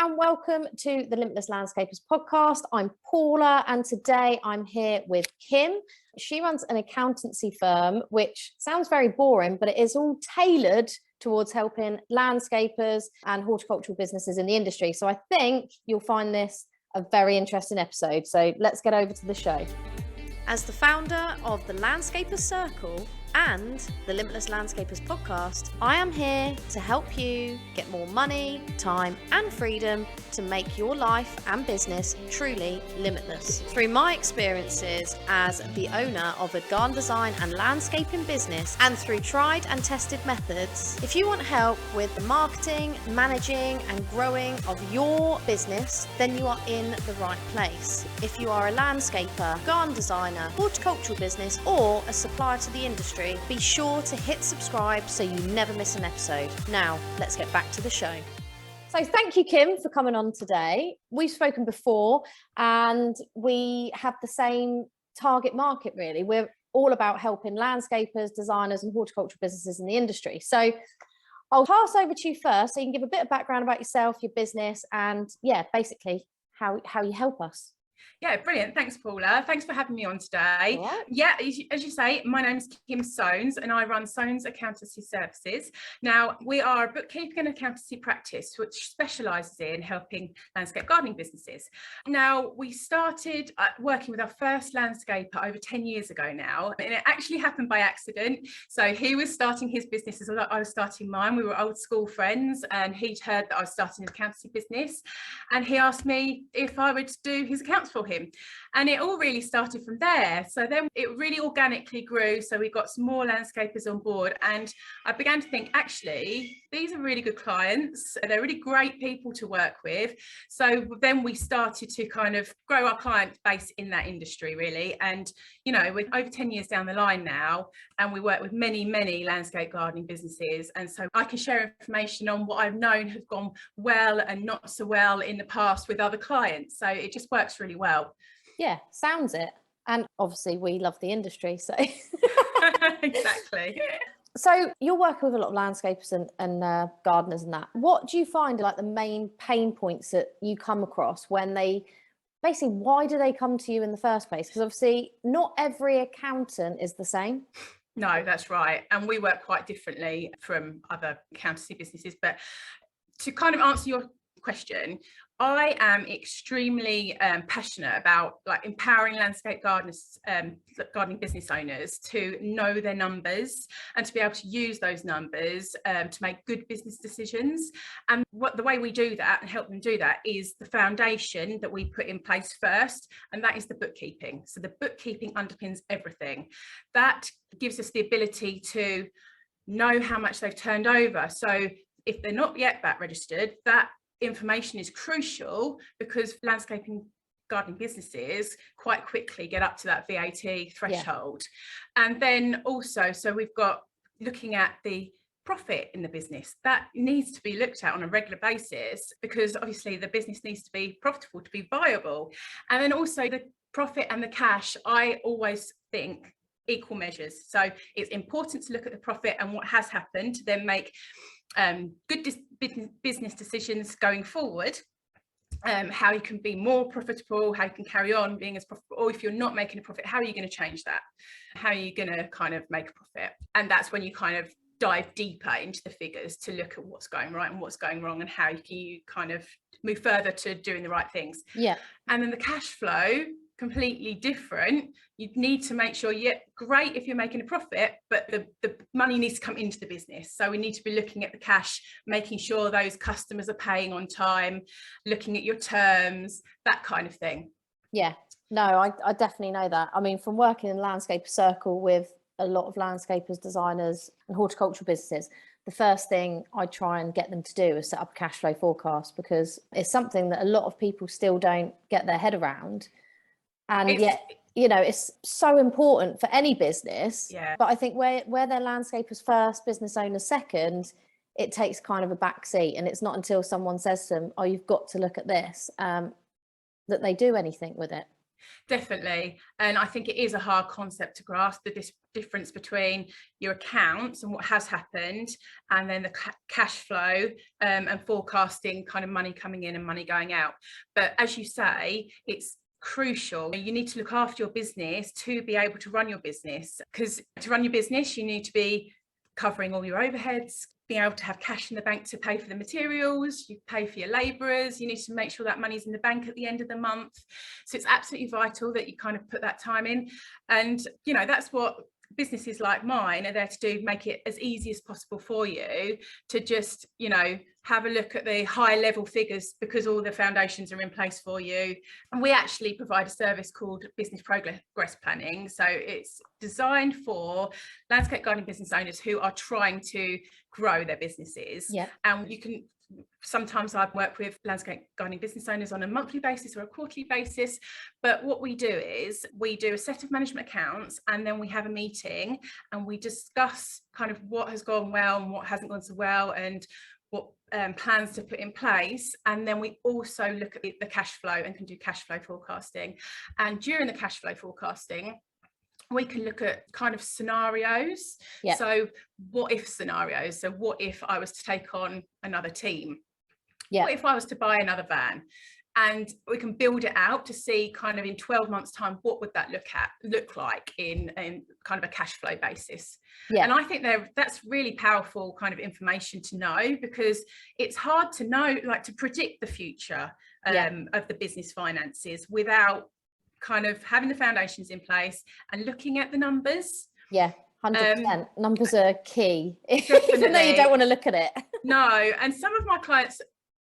and welcome to the Limitless Landscapers podcast. I'm Paula and today I'm here with Kim. She runs an accountancy firm, which sounds very boring, but it is all tailored towards helping landscapers and horticultural businesses in the industry. So I think you'll find this a very interesting episode. So let's get over to the show. As the founder of the Landscapers Circle and the Limitless Landscapers podcast, I am here to help you get more money, time and freedom to make your life and business truly limitless. Through my experiences as the owner of a garden design and landscaping business and through tried and tested methods, if you want help with the marketing, managing and growing of your business, then you are in the right place. If you are a landscaper, garden designer, horticultural business or a supplier to the industry, be sure to hit subscribe so you never miss an episode. Now, let's get back to the show. So thank you, Kim, for coming on today. We've spoken before and we have the same target market, really. We're all about helping landscapers, designers and horticultural businesses in the industry. So I'll pass over to you first so you can give a bit of background about yourself, your business and basically how you help us. Yeah, brilliant. Thanks, Paula. Thanks for having me on today. Right. Yeah, as you say, my name's Kim Sones and I run Sones Accountancy Services. Now, we are a bookkeeping and accountancy practice which specialises in helping landscape gardening businesses. Now, we started working with our first landscaper over 10 years ago now, and it actually happened by accident. So he was starting his business as I was starting mine. We were old school friends and he'd heard that I was starting an accountancy business and he asked me if I would do his accounts for him. And it all really started from there. So then it really organically grew. So we got some more landscapers on board and I began to think, actually, these are really good clients. They're really great people to work with. So then we started to kind of grow our client base in that industry, really. And, you know, we're over 10 years down the line now, and we work with many, many landscape gardening businesses. And so I can share information on what I've known have gone well and not so well in the past with other clients. So it just works really well. Yeah, sounds it. And obviously we love the industry, so exactly. So you're working with a lot of landscapers and gardeners and that. What do you find are like the main pain points that you come across when they basically, why do they come to you in the first place? Because obviously not every accountant is the same. No, that's right. And we work quite differently from other accountancy businesses. But to kind of answer your question, I am extremely passionate about like empowering landscape gardeners, gardening business owners to know their numbers and to be able to use those numbers to make good business decisions. And the way we do that and help them do that is the foundation that we put in place first, and that is the bookkeeping. So the bookkeeping underpins everything. That gives us the ability to know how much they've turned over. So if they're not yet VAT registered, that information is crucial because landscaping gardening businesses quite quickly get up to that VAT threshold. Yeah. And then also, so we've got looking at the profit in the business that needs to be looked at on a regular basis because obviously the business needs to be profitable to be viable. And then also the profit and the cash, I always think equal measures. So it's important to look at the profit and what has happened to then make good business decisions going forward, how you can be more profitable, how you can carry on being as profitable, or if you're not making a profit, how are you going to change that? How are you going to kind of make a profit? And that's when you kind of dive deeper into the figures to look at what's going right and what's going wrong and how you kind of move further to doing the right things. Yeah. And then the cash flow, completely different. You need to make sure, great if you're making a profit, but the money needs to come into the business. So we need to be looking at the cash, making sure those customers are paying on time, looking at your terms, that kind of thing. Yeah, no, I definitely know that. I mean, from working in the landscape circle with a lot of landscapers, designers and horticultural businesses, the first thing I try and get them to do is set up a cash flow forecast because it's something that a lot of people still don't get their head around. And yet, you know, it's so important for any business. Yeah. But I think where they're landscapers first, business owners second, it takes kind of a back seat. And it's not until someone says to them, oh, you've got to look at this, that they do anything with it. Definitely. And I think it is a hard concept to grasp, the difference between your accounts and what has happened, and then the cash flow, and forecasting kind of money coming in and money going out. But as you say, it's crucial. You need to look after your business to be able to run your business, because to run your business, you need to be covering all your overheads, being able to have cash in the bank to pay for the materials, you pay for your labourers, you need to make sure that money's in the bank at the end of the month. So it's absolutely vital that you kind of put that time in. And, you know, that's what businesses like mine are there to do, make it as easy as possible for you to just, you know, have a look at the high level figures, because all the foundations are in place for you. And we actually provide a service called business progress planning. So it's designed for landscape gardening business owners who are trying to grow their businesses. Yeah. And you can, sometimes I work with landscape gardening business owners on a monthly basis or a quarterly basis. But what we do is we do a set of management accounts, and then we have a meeting and we discuss kind of what has gone well and what hasn't gone so well, and what plans to put in place. And then we also look at the cash flow and can do cash flow forecasting. And during the cash flow forecasting, we can look at kind of scenarios. Yeah. So what if scenarios? So what if I was to take on another team? Yeah. What if I was to buy another van? And we can build it out to see kind of in 12 months time, what would that look like in kind of a cash flow basis. Yeah. And I think that's really powerful kind of information to know, because it's hard to know, like to predict the future of the business finances without kind of having the foundations in place and looking at the numbers. 100%. Numbers are key, Definitely. even though you don't want to look at it. No, and some of my clients,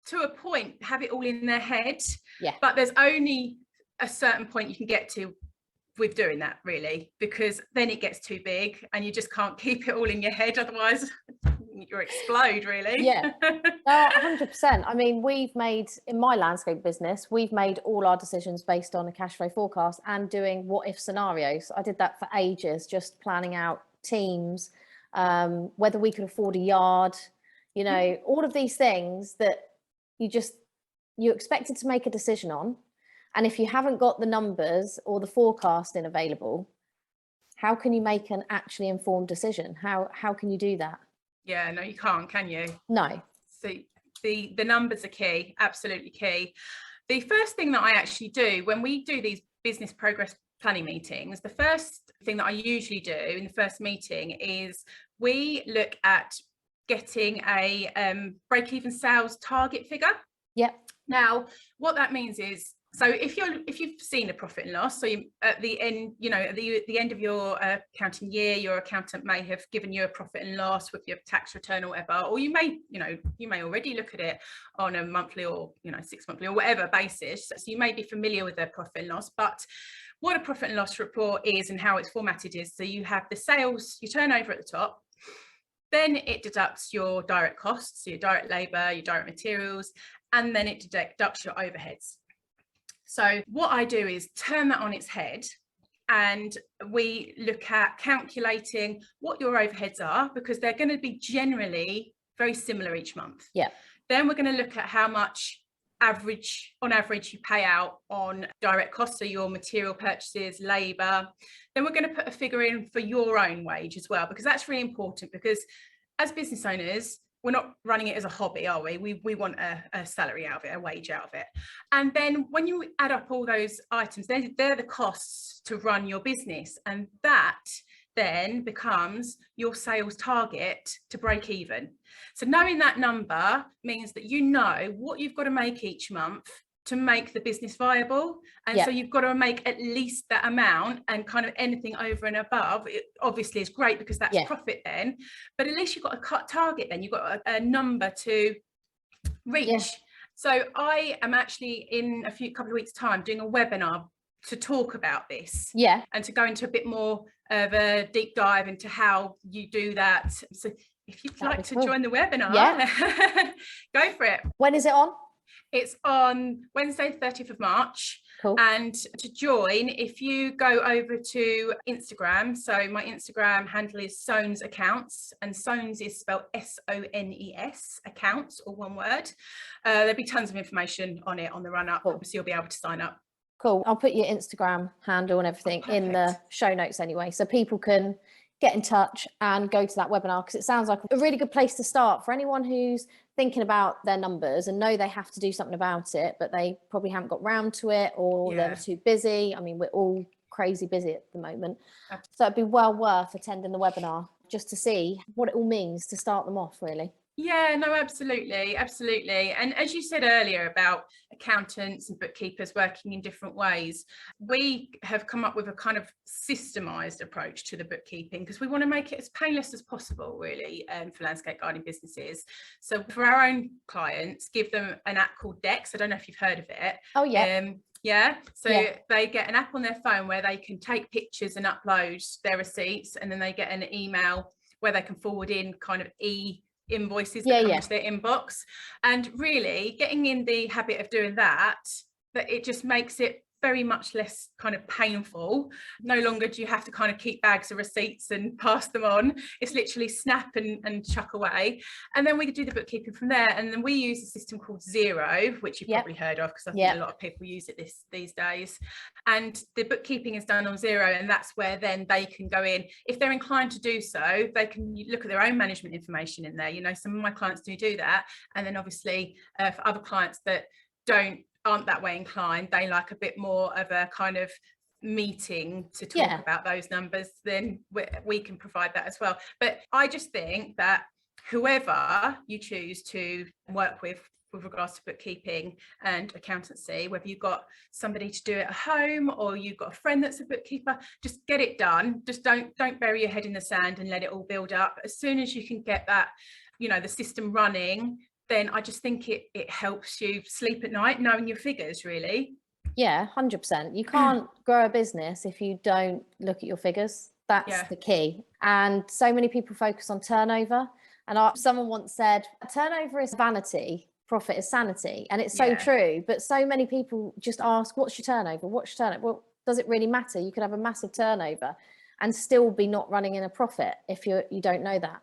to a point, have it all in their head. Yeah. But there's only a certain point you can get to with doing that, really, because then it gets too big and you just can't keep it all in your head. Otherwise, you'll explode, really. Yeah. No, 100%. I mean, in my landscape business, we've made all our decisions based on a cash flow forecast and doing what if scenarios. I did that for ages, just planning out teams, whether we could afford a yard, you know, all of these things that you expected to make a decision on. And if you haven't got the numbers or the forecasting available, how can you make an actually informed decision? How can you do that? Yeah, no, you can't, can you? No. So the numbers are key, absolutely key. The first thing that I actually do when we do these business progress planning meetings, the first thing that I usually do in the first meeting is we look at getting a break-even sales target figure. Yeah. Now, what that means is, so if you've seen a profit and loss, so you, at the end, you know, at the end of your accounting year, your accountant may have given you a profit and loss with your tax return or whatever, or you may already look at it on a monthly or 6 monthly or whatever basis. So you may be familiar with the profit and loss, but what a profit and loss report is and how it's formatted is, so you have the sales, your turnover at the top. Then it deducts your direct costs, so your direct labour, your direct materials, and then it deducts your overheads. So what I do is turn that on its head, and we look at calculating what your overheads are, because they're going to be generally very similar each month. Yeah. Then we're going to look at how much on average you pay out on direct costs, so your material purchases, labour. Then we're going to put a figure in for your own wage as well, because that's really important, because as business owners, we're not running it as a hobby, are we? We want a salary out of it, a wage out of it. And then when you add up all those items, they're the costs to run your business, and that then becomes your sales target to break even. So knowing that number means that you know what you've got to make each month to make the business viable. And so you've got to make at least that amount, and kind of anything over and above, it obviously is great because that's profit then, but at least you've got a cut target, then you've got a number to reach. Yeah. So I am actually in a couple of weeks time doing a webinar to talk about this, and to go into a bit more of a deep dive into how you do that. So if you'd like to join the webinar, go for it. When is it on? It's on Wednesday, 30th of March. Cool. And to join, if you go over to Instagram, so my Instagram handle is Sones Accounts, and Sones is spelled SONES, accounts, or one word. There'll be tons of information on it on the run up. Cool. So you'll be able to sign up. Cool. I'll put your Instagram handle and everything in the Perfect. show notes anyway, so people can get in touch and go to that webinar, because it sounds like a really good place to start for anyone who's thinking about their numbers and know they have to do something about it, but they probably haven't got round to it, or they were too busy. I mean, we're all crazy busy at the moment. Absolutely. So it'd be well worth attending the webinar just to see what it all means to start them off, really. Yeah, no, absolutely. And as you said earlier about accountants and bookkeepers working in different ways, we have come up with a kind of systemized approach to the bookkeeping, because we want to make it as painless as possible, really, for landscape gardening businesses. So for our own clients, give them an app called Dex. I don't know if you've heard of it. Oh, yeah. They get an app on their phone where they can take pictures and upload their receipts, and then they get an email where they can forward in kind of invoices that come into their inbox. And really getting in the habit of doing that it just makes it very much less kind of painful. No longer do you have to kind of keep bags of receipts and pass them on. It's literally snap and chuck away. And then we could do the bookkeeping from there. And then we use a system called Xero, which you've probably heard of, because I think a lot of people use it these days. And the bookkeeping is done on Xero, and that's where then they can go in. If they're inclined to do so, they can look at their own management information in there. You know, some of my clients do that. And then obviously for other clients that aren't that way inclined, they like a bit more of a kind of meeting to talk about those numbers, then we can provide that as well. But I just think that whoever you choose to work with regards to bookkeeping and accountancy, whether you've got somebody to do it at home or you've got a friend that's a bookkeeper, just get it done. Just don't bury your head in the sand and let it all build up. As soon as you can get that, you know, the system running, then I just think it helps you sleep at night knowing your figures, really. Yeah, 100%. You can't grow a business if you don't look at your figures. That's the key. And so many people focus on turnover. And someone once said, turnover is vanity, profit is sanity. And it's so true. But so many people just ask, what's your turnover? What's your turnover? Well, does it really matter? You could have a massive turnover and still be not running in a profit if you don't know that.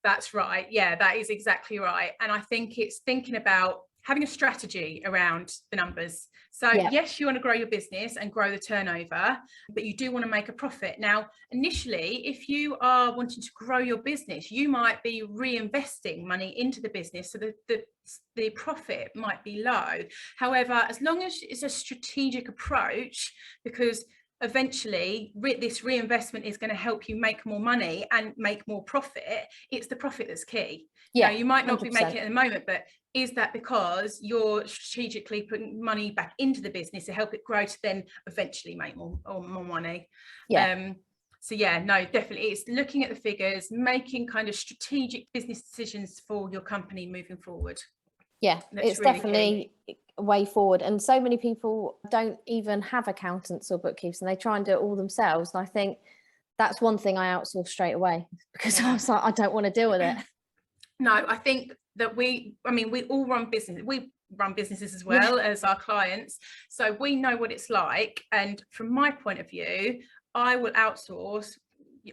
That's right. Yeah, that is exactly right. And I think it's thinking about having a strategy around the numbers. So yes, you want to grow your business and grow the turnover, but you do want to make a profit. Now, initially, if you are wanting to grow your business, you might be reinvesting money into the business, so the profit might be low. However, as long as it's a strategic approach, because eventually this reinvestment is going to help you make more money and make more profit. It's the profit that's key. Now, you might not 100%. Be making it at the moment, but is that because you're strategically putting money back into the business to help it grow to then eventually make more money? So no, definitely it's looking at the figures, making kind of strategic business decisions for your company moving forward. That's it's really definitely key. A way forward. And so many people don't even have accountants or bookkeepers, and they try and do it all themselves. And I think that's one thing I outsourced straight away, because I was like, I don't want to deal with it. No, I think that we all run business. We run businesses as well as our clients. So we know what it's like. And from my point of view, I will outsource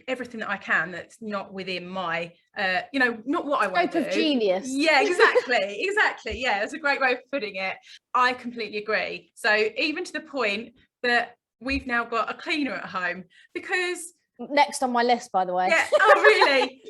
everything that I can that's not within my not what I want to do. Scope of genius. Yeah, exactly. Yeah, that's a great way of putting it. I completely agree. So even to the point that we've now got a cleaner at home, because next on my list, by the way. Yeah. Oh, really?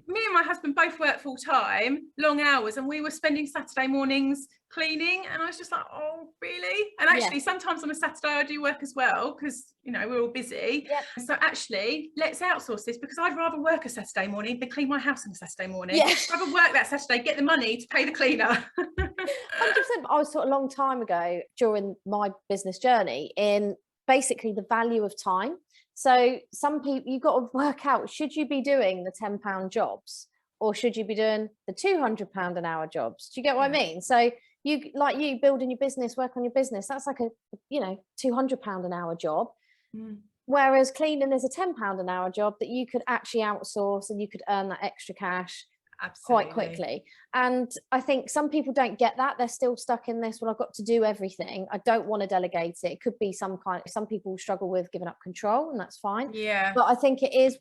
Me and my husband both work full time, long hours, and we were spending Saturday mornings cleaning, and I was just like, oh, really? And actually, sometimes on a Saturday I do work as well, because we're all busy. So actually, let's outsource this, because I'd rather work a Saturday morning than clean my house on a Saturday morning. I'd rather work that Saturday, get the money to pay the cleaner. 100%. I was taught a long time ago during my business journey in basically the value of time. So some people, you've got to work out, should you be doing the £10 jobs, or should you be doing the £200 an hour jobs? Do you get what I mean? So you building your business, work on your business, that's like a £200 an hour job. Whereas cleaning is a £10 an hour job that you could actually outsource, and you could earn that extra cash quite quickly. And I think some people don't get that. They're still stuck in this, well, I've got to do everything, I don't want to delegate it. It could be some people struggle with giving up control, and that's fine. But I think it is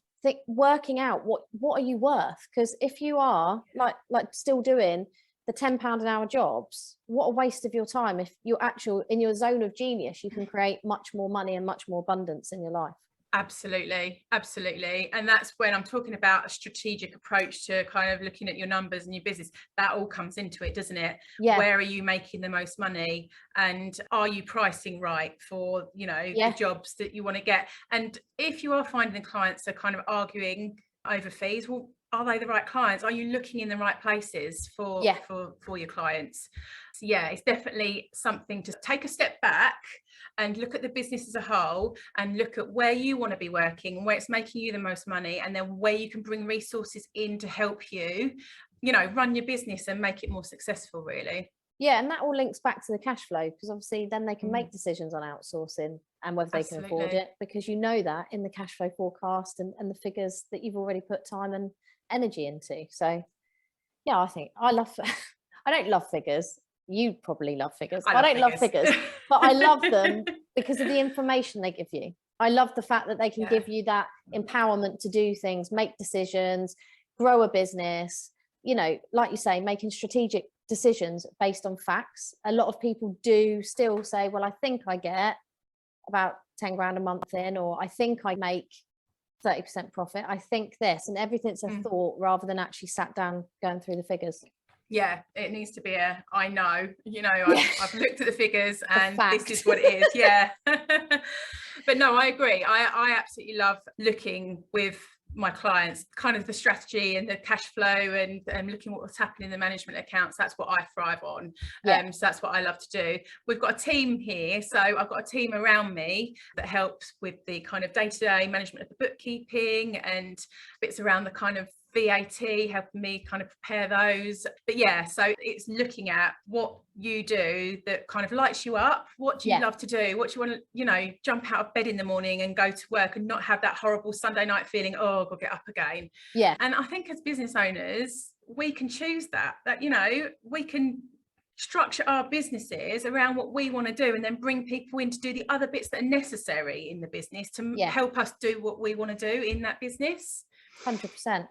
working out what are you worth, because if you are like still doing the £10 an hour jobs, what a waste of your time. If you're in your zone of genius, you can create much more money and much more abundance in your life. Absolutely, absolutely. And that's when I'm talking about a strategic approach to kind of looking at your numbers and your business. That all comes into it, doesn't it? Yeah. Where are you making the most money, and are you pricing right for, the jobs that you want to get? And if you are finding the clients are kind of arguing over fees, well, are they the right clients? Are you looking in the right places for your clients? So yeah, it's definitely something to take a step back and look at the business as a whole, and look at where you want to be working, where it's making you the most money, and then where you can bring resources in to help you, run your business and make it more successful, really. Yeah, and that all links back to the cash flow, because obviously then they can make decisions on outsourcing and whether they can afford it, because you know that in the cash flow forecast and the figures that you've already put time and energy into. So yeah, I think I don't love figures. You probably love figures. I don't love figures, but I love them because of the information they give you. I love the fact that they can give you that empowerment to do things, make decisions, grow a business, like you say, making strategic decisions based on facts. A lot of people do still say, well, I think I get about 10 grand a month in, or I think I make 30% profit. I think this, and everything's a thought rather than actually sat down going through the figures. Yeah, it needs to be I know, I've looked at the figures and this is what it is. Yeah. But no, I agree. I absolutely love looking with my clients, kind of the strategy and the cash flow, and looking at what's happening in the management accounts. That's what I thrive on. So that's what I love to do. We've got a team here, so I've got a team around me that helps with the kind of day-to-day management of the bookkeeping and bits around the kind of VAT, helping me kind of prepare those. But yeah, so it's looking at what you do that kind of lights you up. What do you love to do? What do you want to, jump out of bed in the morning and go to work and not have that horrible Sunday night feeling, oh, I've got to get up again. Yeah. And I think as business owners, we can choose that, we can structure our businesses around what we want to do, and then bring people in to do the other bits that are necessary in the business to help us do what we want to do in that business. 100%.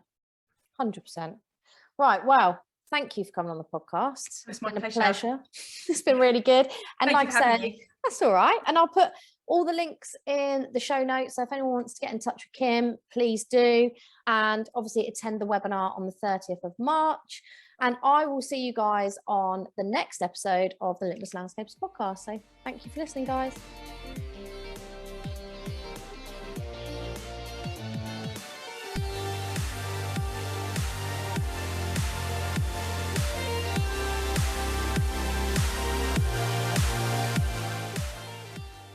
Right, well, thank you for coming on the podcast. It's my pleasure. It's been really good. And like I said, that's all right. And I'll put all the links in the show notes, so if anyone wants to get in touch with Kim, please do. And obviously attend the webinar on the 30th of March. And I will see you guys on the next episode of the Limitless Landscapes podcast. So thank you for listening, guys.